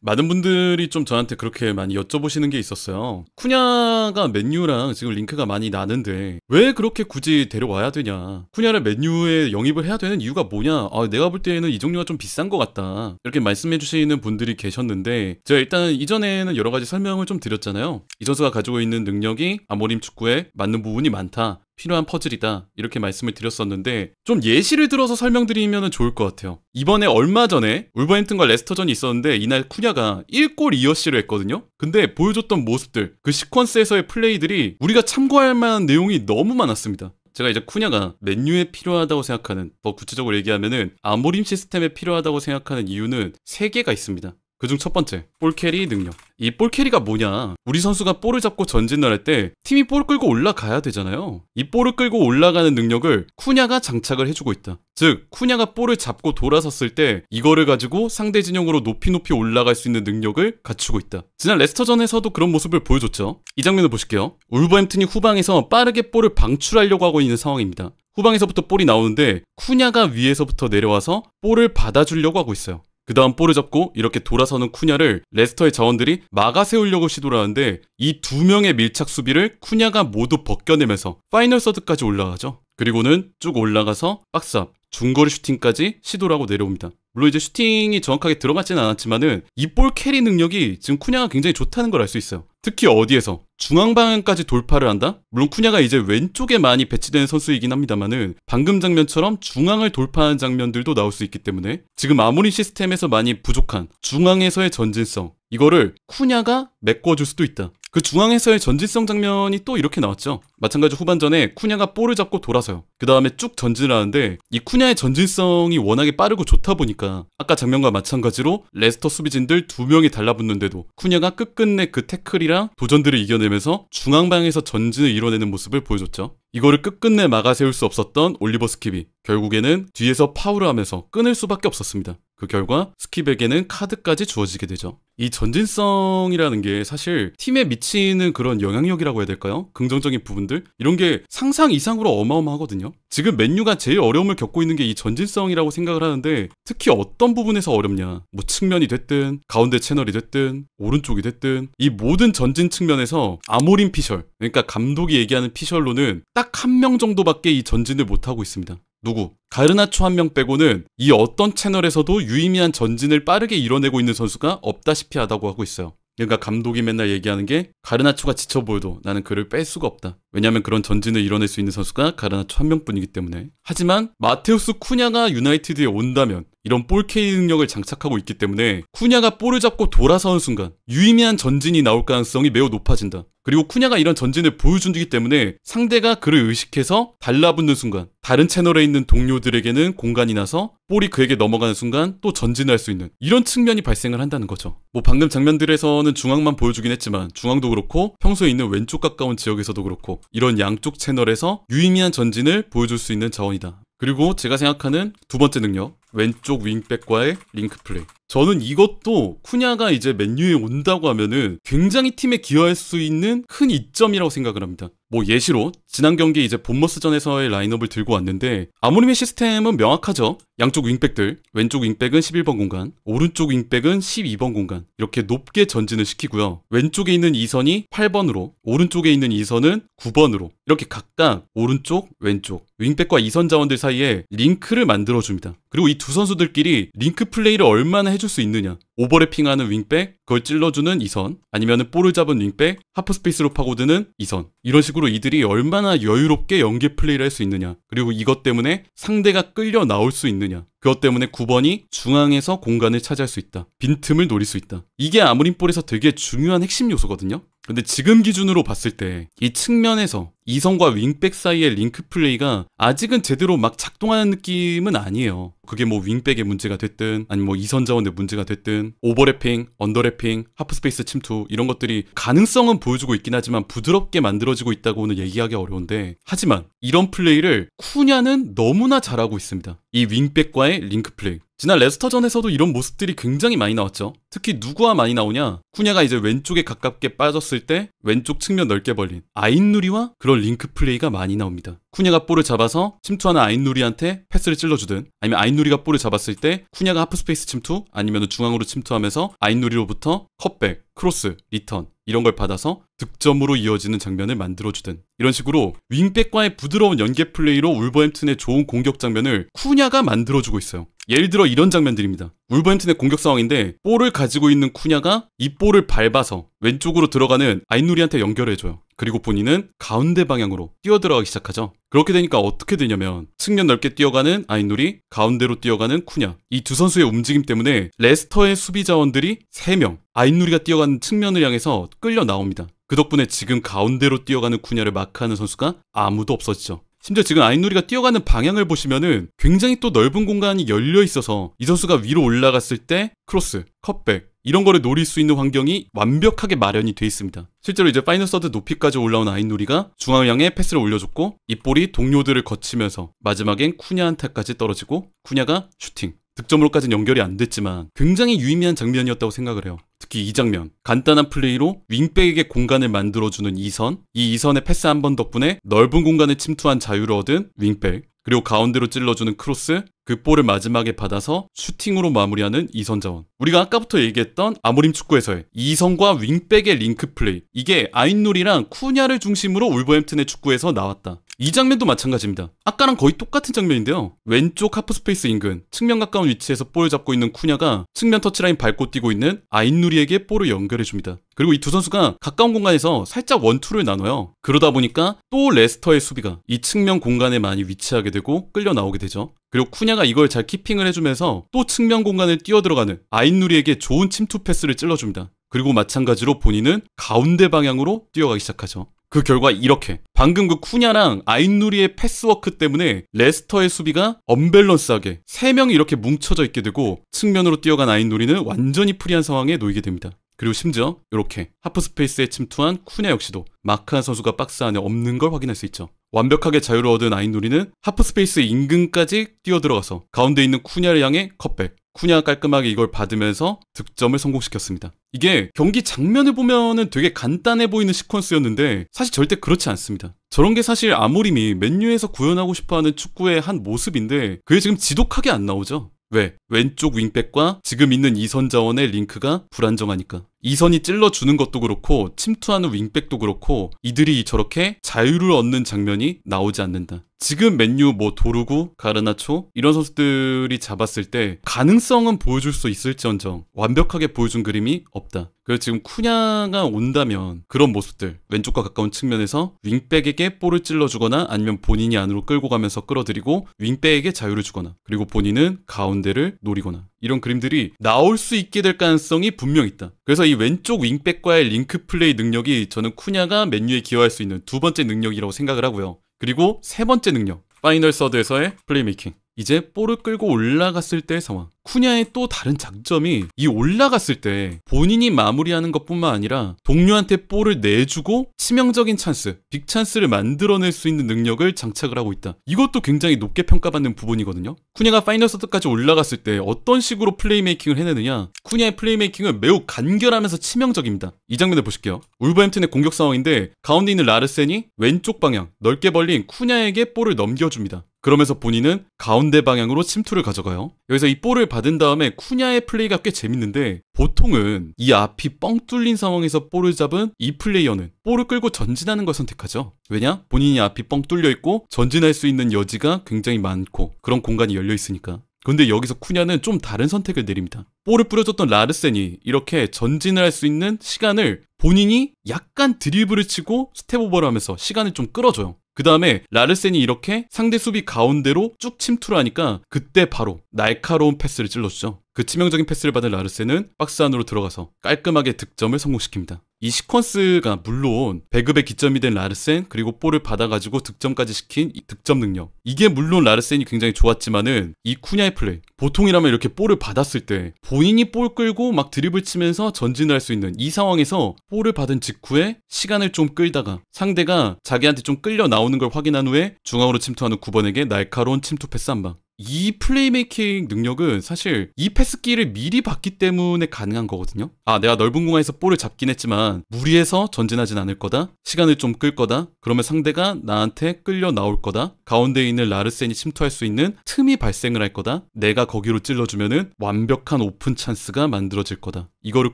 많은 분들이 좀 저한테 그렇게 많이 여쭤보시는 게 있었어요. 쿠냐가 맨유랑 지금 링크가 많이 나는데 왜 그렇게 굳이 데려와야 되냐, 쿠냐를 맨유에 영입을 해야 되는 이유가 뭐냐, 내가 볼 때에는 이적료가 좀 비싼 것 같다, 이렇게 말씀해 주시는 분들이 계셨는데, 제가 일단 이전에는 여러 가지 설명을 좀 드렸잖아요. 이 선수가 가지고 있는 능력이 아모림 축구에 맞는 부분이 많다, 필요한 퍼즐이다, 이렇게 말씀을 드렸었는데, 좀 예시를 들어서 설명드리면 좋을 것 같아요. 이번에 얼마 전에 울버햄튼과 레스터전이 있었는데 이날 쿠냐가 1골 2어시를 했거든요. 근데 보여줬던 모습들, 그 시퀀스에서의 플레이들이 우리가 참고할 만한 내용이 너무 많았습니다. 제가 이제 쿠냐가 맨유에 필요하다고 생각하는, 더 구체적으로 얘기하면은 아모림 시스템에 필요하다고 생각하는 이유는 3개가 있습니다. 그중 첫 번째, 볼캐리 능력. 이 볼캐리가 뭐냐, 우리 선수가 볼을 잡고 전진을 할 때 팀이 볼 끌고 올라가야 되잖아요. 이 볼을 끌고 올라가는 능력을 쿠냐가 장착을 해주고 있다. 즉 쿠냐가 볼을 잡고 돌아섰을 때 이거를 가지고 상대 진영으로 높이 올라갈 수 있는 능력을 갖추고 있다. 지난 레스터전에서도 그런 모습을 보여줬죠. 이 장면을 보실게요. 울버햄튼이 후방에서 빠르게 볼을 방출하려고 하고 있는 상황입니다. 후방에서부터 볼이 나오는데 쿠냐가 위에서부터 내려와서 볼을 받아주려고 하고 있어요. 그 다음 볼을 잡고 이렇게 돌아서는 쿠냐를 레스터의 자원들이 막아 세우려고 시도를 하는데, 이 2명의 밀착 수비를 쿠냐가 모두 벗겨내면서 파이널 서드까지 올라가죠. 그리고는 쭉 올라가서 박스 앞 중거리 슈팅까지 시도를 하고 내려옵니다. 물론 이제 슈팅이 정확하게 들어갔지는 않았지만은 이 볼 캐리 능력이 지금 쿠냐가 굉장히 좋다는 걸 알 수 있어요. 특히 어디에서 중앙 방향까지 돌파를 한다? 물론 쿠냐가 이제 왼쪽에 많이 배치되는 선수이긴 합니다만은 방금 장면처럼 중앙을 돌파하는 장면들도 나올 수 있기 때문에 지금 아모림 시스템에서 많이 부족한 중앙에서의 전진성, 이거를 쿠냐가 메꿔줄 수도 있다. 그 중앙에서의 전진성 장면이 또 이렇게 나왔죠. 마찬가지로 후반전에 쿠냐가 볼을 잡고 돌아서요. 그 다음에 쭉 전진을 하는데, 이 쿠냐의 전진성이 워낙에 빠르고 좋다 보니까 아까 장면과 마찬가지로 레스터 수비진들 2명이 달라붙는데도 쿠냐가 끝끝내 그 태클이랑 도전들을 이겨내면서 중앙 방향에서 전진을 이뤄내는 모습을 보여줬죠. 이거를 끝끝내 막아 세울 수 없었던 올리버 스킵이 결국에는 뒤에서 파울을 하면서 끊을 수밖에 없었습니다. 그 결과 스킵에게는 카드까지 주어지게 되죠. 이 전진성이라는 게 사실 팀에 미치는 그런 영향력이라고 해야 될까요? 긍정적인 부분들? 이런 게 상상 이상으로 어마어마하거든요. 지금 맨유가 제일 어려움을 겪고 있는 게 이 전진성이라고 생각을 하는데, 특히 어떤 부분에서 어렵냐, 뭐 측면이 됐든 가운데 채널이 됐든 오른쪽이 됐든 이 모든 전진 측면에서 아모림 피셜, 그러니까 감독이 얘기하는 피셜로는 딱 1명 정도밖에 이 전진을 못하고 있습니다. 누구? 가르나초 1명 빼고는 이 어떤 채널에서도 유의미한 전진을 빠르게 이뤄내고 있는 선수가 없다시피 하다고 하고 있어요. 그러니까 감독이 맨날 얘기하는 게, 가르나초가 지쳐 보여도 나는 그를 뺄 수가 없다. 왜냐하면 그런 전진을 이뤄낼 수 있는 선수가 가르나초 1명뿐이기 때문에. 하지만 마테우스 쿠냐가 유나이티드에 온다면 이런 볼 캐리 능력을 장착하고 있기 때문에 쿠냐가 볼을 잡고 돌아서는 순간 유의미한 전진이 나올 가능성이 매우 높아진다. 그리고 쿠냐가 이런 전진을 보여주기 때문에 상대가 그를 의식해서 달라붙는 순간 다른 채널에 있는 동료들에게는 공간이 나서 볼이 그에게 넘어가는 순간 또 전진할 수 있는 이런 측면이 발생을 한다는 거죠. 뭐 방금 장면들에서는 중앙만 보여주긴 했지만 중앙도 그렇고 평소에 있는 왼쪽 가까운 지역에서도 그렇고 이런 양쪽 채널에서 유의미한 전진을 보여줄 수 있는 자원이다. 그리고 제가 생각하는 두 번째 능력, 왼쪽 윙백과의 링크 플레이. 저는 이것도 쿠냐가 이제 맨유에 온다고 하면은 굉장히 팀에 기여할 수 있는 큰 이점이라고 생각을 합니다. 뭐 예시로 지난 경기 이제 본머스전에서의 라인업을 들고 왔는데, 아모림의 시스템은 명확하죠. 양쪽 윙백들, 왼쪽 윙백은 11번 공간, 오른쪽 윙백은 12번 공간, 이렇게 높게 전진을 시키고요. 왼쪽에 있는 2선이 8번으로, 오른쪽에 있는 2선은 9번으로 이렇게 각각 오른쪽, 왼쪽 윙백과 2선 자원들 사이에 링크를 만들어줍니다. 그리고 이 두 선수들끼리 링크 플레이를 얼마나 해줄 수 있느냐, 오버래핑하는 윙백, 그걸 찔러주는 2선, 아니면 볼을 잡은 윙백, 하프스페이스로 파고드는 2선, 이런 식으로 이들이 얼마나 여유롭게 연계 플레이를 할 수 있느냐, 그리고 이것 때문에 상대가 끌려 나올 수 있느냐, 그것 때문에 9번이 중앙에서 공간을 차지할 수 있다, 빈틈을 노릴 수 있다. 이게 아모림볼에서 되게 중요한 핵심 요소거든요. 근데 지금 기준으로 봤을 때 이 측면에서 2선과 윙백 사이의 링크 플레이가 아직은 제대로 막 작동하는 느낌은 아니에요. 그게 뭐 윙백의 문제가 됐든 아니면 뭐 2선 자원의 문제가 됐든 오버래핑, 언더래핑, 하프스페이스 침투 이런 것들이 가능성은 보여주고 있긴 하지만 부드럽게 만들어지고 있다고는 얘기하기 어려운데, 하지만 이런 플레이를 쿠냐는 너무나 잘하고 있습니다. 이 윙백과의 링크 플레이. 지난 레스터전에서도 이런 모습들이 굉장히 많이 나왔죠. 특히 누구와 많이 나오냐, 쿠냐가 이제 왼쪽에 가깝게 빠졌을 때 왼쪽 측면 넓게 벌린 아인누리와 그런 이런 링크 플레이가 많이 나옵니다. 쿠냐가 볼을 잡아서 침투하는 아인누리한테 패스를 찔러주든, 아니면 아인누리가 볼을 잡았을 때 쿠냐가 하프스페이스 침투, 아니면 중앙으로 침투하면서 아인누리로부터 컷백, 크로스, 리턴 이런 걸 받아서 득점으로 이어지는 장면을 만들어주든, 이런 식으로 윙백과의 부드러운 연계 플레이로 울버햄튼의 좋은 공격 장면을 쿠냐가 만들어주고 있어요. 예를 들어 이런 장면들입니다. 울버햄튼의 공격 상황인데 볼을 가지고 있는 쿠냐가 이 볼을 밟아서 왼쪽으로 들어가는 아인누리한테 연결해줘요. 그리고 본인은 가운데 방향으로 뛰어들어가기 시작하죠. 그렇게 되니까 어떻게 되냐면 측면 넓게 뛰어가는 아인누리, 가운데로 뛰어가는 쿠냐, 이 두 선수의 움직임 때문에 레스터의 수비 자원들이 3명 아인누리가 뛰어가는 측면을 향해서 끌려 나옵니다. 그 덕분에 지금 가운데로 뛰어가는 쿠냐를 마크하는 선수가 아무도 없어지죠. 심지어 지금 아인누리가 뛰어가는 방향을 보시면은 굉장히 또 넓은 공간이 열려 있어서 이 선수가 위로 올라갔을 때 크로스, 컷백 이런 거를 노릴 수 있는 환경이 완벽하게 마련이 돼 있습니다. 실제로 이제 파이널 서드 높이까지 올라온 아인누리가 중앙을 향해 패스를 올려줬고 이 볼이 동료들을 거치면서 마지막엔 쿠냐한테까지 떨어지고 쿠냐가 슈팅, 득점으로까지는 연결이 안 됐지만 굉장히 유의미한 장면이었다고 생각을 해요. 특히 이 장면, 간단한 플레이로 윙백에게 공간을 만들어주는 이선, 이 이선의 패스 한 번 덕분에 넓은 공간을 침투한 자유를 얻은 윙백, 그리고 가운데로 찔러주는 크로스, 그 볼을 마지막에 받아서 슈팅으로 마무리하는 이선 자원. 우리가 아까부터 얘기했던 아모림 축구에서의 이선과 윙백의 링크 플레이, 이게 아인누리랑 쿠냐를 중심으로 울버햄튼의 축구에서 나왔다. 이 장면도 마찬가지입니다. 아까랑 거의 똑같은 장면인데요. 왼쪽 하프스페이스 인근 측면 가까운 위치에서 볼을 잡고 있는 쿠냐가 측면 터치라인 밟고 뛰고 있는 아인누리에게 볼을 연결해줍니다. 그리고 이 두 선수가 가까운 공간에서 살짝 원투를 나눠요. 그러다 보니까 또 레스터의 수비가 이 측면 공간에 많이 위치하게 되고 끌려 나오게 되죠. 그리고 쿠냐가 이걸 잘 키핑을 해주면서 또 측면 공간을 뛰어들어가는 아인누리에게 좋은 침투 패스를 찔러줍니다. 그리고 마찬가지로 본인은 가운데 방향으로 뛰어가기 시작하죠. 그 결과 이렇게 방금 그 쿠냐랑 아인누리의 패스워크 때문에 레스터의 수비가 언밸런스하게 3명이 이렇게 뭉쳐져 있게 되고 측면으로 뛰어간 아인누리는 완전히 프리한 상황에 놓이게 됩니다. 그리고 심지어 이렇게 하프스페이스에 침투한 쿠냐 역시도 마크한 선수가 박스 안에 없는 걸 확인할 수 있죠. 완벽하게 자유를 얻은 아인누리는 하프스페이스 인근까지 뛰어들어가서 가운데 있는 쿠냐를 향해 컷백, 쿠냐가 깔끔하게 이걸 받으면서 득점을 성공시켰습니다. 이게 경기 장면을 보면은 되게 간단해 보이는 시퀀스였는데 사실 절대 그렇지 않습니다. 저런 게 사실 아모림이 맨유에서 구현하고 싶어하는 축구의 한 모습인데 그게 지금 지독하게 안 나오죠. 왜? 왼쪽 윙백과 지금 있는 이선 자원의 링크가 불안정하니까. 이선이 찔러주는 것도 그렇고 침투하는 윙백도 그렇고 이들이 저렇게 자유를 얻는 장면이 나오지 않는다. 지금 맨유 도르구, 가르나초 이런 선수들이 잡았을 때 가능성은 보여줄 수 있을지언정 완벽하게 보여준 그림이 없다. 그래서 지금 쿠냐가 온다면 그런 모습들, 왼쪽과 가까운 측면에서 윙백에게 볼을 찔러주거나 아니면 본인이 안으로 끌고 가면서 끌어들이고 윙백에게 자유를 주거나 그리고 본인은 가운데를 노리거나 이런 그림들이 나올 수 있게 될 가능성이 분명 있다. 그래서 이 왼쪽 윙백과의 링크 플레이 능력이 저는 쿠냐가 맨유에 기여할 수 있는 두 번째 능력이라고 생각을 하고요. 그리고 세 번째 능력, 파이널 서드에서의 플레이메이킹. 이제 볼을 끌고 올라갔을 때의 상황. 쿠냐의 또 다른 장점이 이 올라갔을 때 본인이 마무리하는 것뿐만 아니라 동료한테 볼을 내주고 치명적인 찬스, 빅찬스를 만들어낼 수 있는 능력을 장착을 하고 있다. 이것도 굉장히 높게 평가받는 부분이거든요. 쿠냐가 파이널 서드까지 올라갔을 때 어떤 식으로 플레이메이킹을 해내느냐. 쿠냐의 플레이메이킹은 매우 간결하면서 치명적입니다. 이 장면을 보실게요. 울버햄튼의 공격 상황인데 가운데 있는 라르센이 왼쪽 방향 넓게 벌린 쿠냐에게 볼을 넘겨줍니다. 그러면서 본인은 가운데 방향으로 침투를 가져가요. 여기서 이 볼을 받은 다음에 쿠냐의 플레이가 꽤 재밌는데 보통은 이 앞이 뻥 뚫린 상황에서 볼을 잡은 이 플레이어는 볼을 끌고 전진하는 걸 선택하죠. 왜냐? 본인이 앞이 뻥 뚫려 있고 전진할 수 있는 여지가 굉장히 많고 그런 공간이 열려 있으니까. 근데 여기서 쿠냐는 좀 다른 선택을 내립니다. 볼을 뿌려줬던 라르센이 이렇게 전진을 할 수 있는 시간을 본인이 약간 드리블을 치고 스텝오버를 하면서 시간을 좀 끌어줘요. 그 다음에 라르센이 이렇게 상대 수비 가운데로 쭉 침투를 하니까 그때 바로 날카로운 패스를 찔러주죠. 그 치명적인 패스를 받은 라르센은 박스 안으로 들어가서 깔끔하게 득점을 성공시킵니다. 이 시퀀스가 물론 배급의 기점이 된 라르센 그리고 볼을 받아가지고 득점까지 시킨 이 득점 능력, 이게 물론 라르센이 굉장히 좋았지만은 이 쿠냐의 플레이, 보통이라면 이렇게 볼을 받았을 때 본인이 볼 끌고 막 드리블 치면서 전진을 할 수 있는 이 상황에서 볼을 받은 직후에 시간을 좀 끌다가 상대가 자기한테 좀 끌려 나오는 걸 확인한 후에 중앙으로 침투하는 9번에게 날카로운 침투 패스 한 방. 이 플레이메이킹 능력은 사실 이 패스기를 미리 봤기 때문에 가능한 거거든요. 아, 내가 넓은 공간에서 볼을 잡긴 했지만 무리해서 전진하진 않을 거다. 시간을 좀 끌 거다. 그러면 상대가 나한테 끌려 나올 거다. 가운데에 있는 라르센이 침투할 수 있는 틈이 발생을 할 거다. 내가 거기로 찔러주면은 완벽한 오픈 찬스가 만들어질 거다. 이거를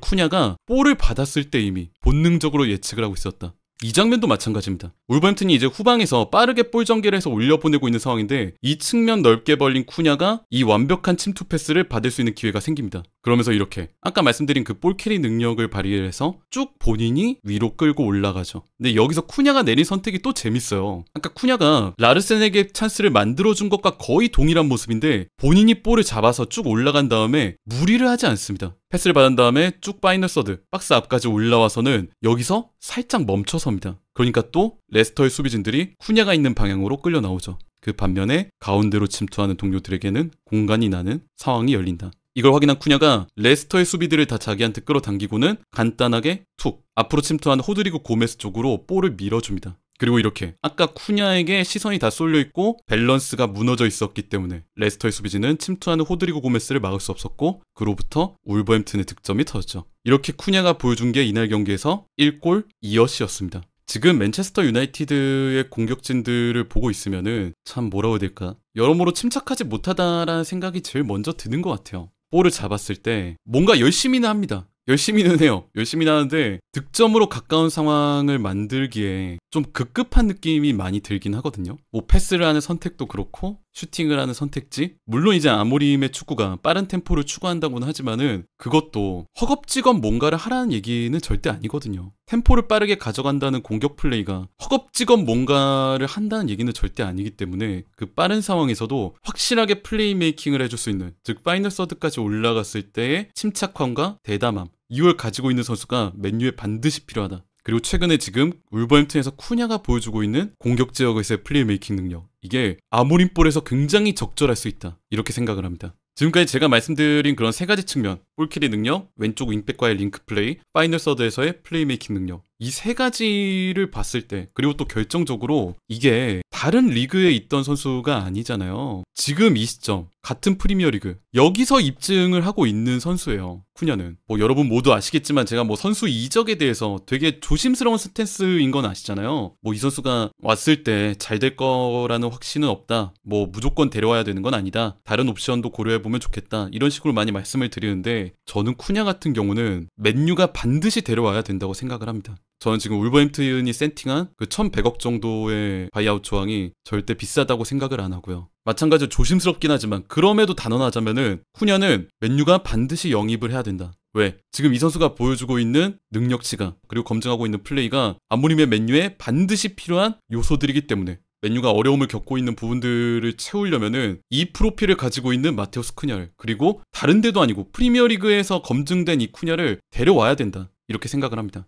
쿠냐가 볼을 받았을 때 이미 본능적으로 예측을 하고 있었다. 이 장면도 마찬가지입니다. 울버햄튼이 이제 후방에서 빠르게 볼 전개를 해서 올려보내고 있는 상황인데 이 측면 넓게 벌린 쿠냐가 이 완벽한 침투 패스를 받을 수 있는 기회가 생깁니다. 그러면서 이렇게 아까 말씀드린 그 볼 캐리 능력을 발휘해서 쭉 본인이 위로 끌고 올라가죠. 근데 여기서 쿠냐가 내린 선택이 또 재밌어요. 아까 쿠냐가 라르센에게 찬스를 만들어준 것과 거의 동일한 모습인데 본인이 볼을 잡아서 쭉 올라간 다음에 무리를 하지 않습니다. 패스를 받은 다음에 쭉 파이널 서드 박스 앞까지 올라와서는 여기서 살짝 멈춰섭니다. 그러니까 또 레스터의 수비진들이 쿠냐가 있는 방향으로 끌려 나오죠. 그 반면에 가운데로 침투하는 동료들에게는 공간이 나는 상황이 열린다. 이걸 확인한 쿠냐가 레스터의 수비들을 다 자기한테 끌어당기고는 간단하게 툭 앞으로 침투한 호드리고 고메스 쪽으로 볼을 밀어줍니다. 그리고 이렇게 아까 쿠냐에게 시선이 다 쏠려있고 밸런스가 무너져 있었기 때문에 레스터의 수비진은 침투하는 호드리고 고메스를 막을 수 없었고 그로부터 울버햄튼의 득점이 터졌죠. 이렇게 쿠냐가 보여준 게 이날 경기에서 1골 2어시였습니다. 지금 맨체스터 유나이티드의 공격진들을 보고 있으면은 참 뭐라고 해야 될까? 여러모로 침착하지 못하다라는 생각이 제일 먼저 드는 것 같아요. 볼을 잡았을 때 뭔가 열심히는 합니다. 열심히는 해요. 열심히는 하는데 득점으로 가까운 상황을 만들기에 좀 급급한 느낌이 많이 들긴 하거든요. 뭐 패스를 하는 선택도 그렇고 슈팅을 하는 선택지, 물론 이제 아모림의 축구가 빠른 템포를 추구한다고는 하지만은 그것도 허겁지겁 뭔가를 하라는 얘기는 절대 아니거든요. 템포를 빠르게 가져간다는 공격 플레이가 허겁지겁 뭔가를 한다는 얘기는 절대 아니기 때문에 그 빠른 상황에서도 확실하게 플레이메이킹을 해줄 수 있는, 즉 파이널 서드까지 올라갔을 때의 침착함과 대담함, 이걸 가지고 있는 선수가 맨유에 반드시 필요하다. 그리고 최근에 지금 울버햄튼에서 쿠냐가 보여주고 있는 공격 지역에서의 플레이메이킹 능력, 이게 아모림 볼에서 굉장히 적절할 수 있다, 이렇게 생각을 합니다. 지금까지 제가 말씀드린 그런 세 가지 측면, 볼캐리 능력, 왼쪽 윙백과의 링크 플레이, 파이널 서드에서의 플레이메이킹 능력, 이 세 가지를 봤을 때, 그리고 또 결정적으로 이게 다른 리그에 있던 선수가 아니잖아요. 지금 이 시점 같은 프리미어리그 여기서 입증을 하고 있는 선수예요. 쿠냐는 뭐 여러분 모두 아시겠지만 제가 뭐 선수 이적에 대해서 되게 조심스러운 스탠스인 건 아시잖아요. 뭐 이 선수가 왔을 때 잘 될 거라는 확신은 없다, 뭐 무조건 데려와야 되는 건 아니다, 다른 옵션도 고려해보면 좋겠다, 이런 식으로 많이 말씀을 드리는데 저는 쿠냐 같은 경우는 맨유가 반드시 데려와야 된다고 생각을 합니다. 저는 지금 울버햄튼이 세팅한 그 1100억 정도의 바이아웃 조항이 절대 비싸다고 생각을 안 하고요. 마찬가지로 조심스럽긴 하지만 그럼에도 단언하자면은 쿠냐는 맨유가 반드시 영입을 해야 된다. 왜? 지금 이 선수가 보여주고 있는 능력치가, 그리고 검증하고 있는 플레이가 아모림의 맨유에 반드시 필요한 요소들이기 때문에 맨유가 어려움을 겪고 있는 부분들을 채우려면은 이 프로필을 가지고 있는 마테우스 쿠냐를, 그리고 다른 데도 아니고 프리미어리그에서 검증된 이 쿠냐를 데려와야 된다, 이렇게 생각을 합니다.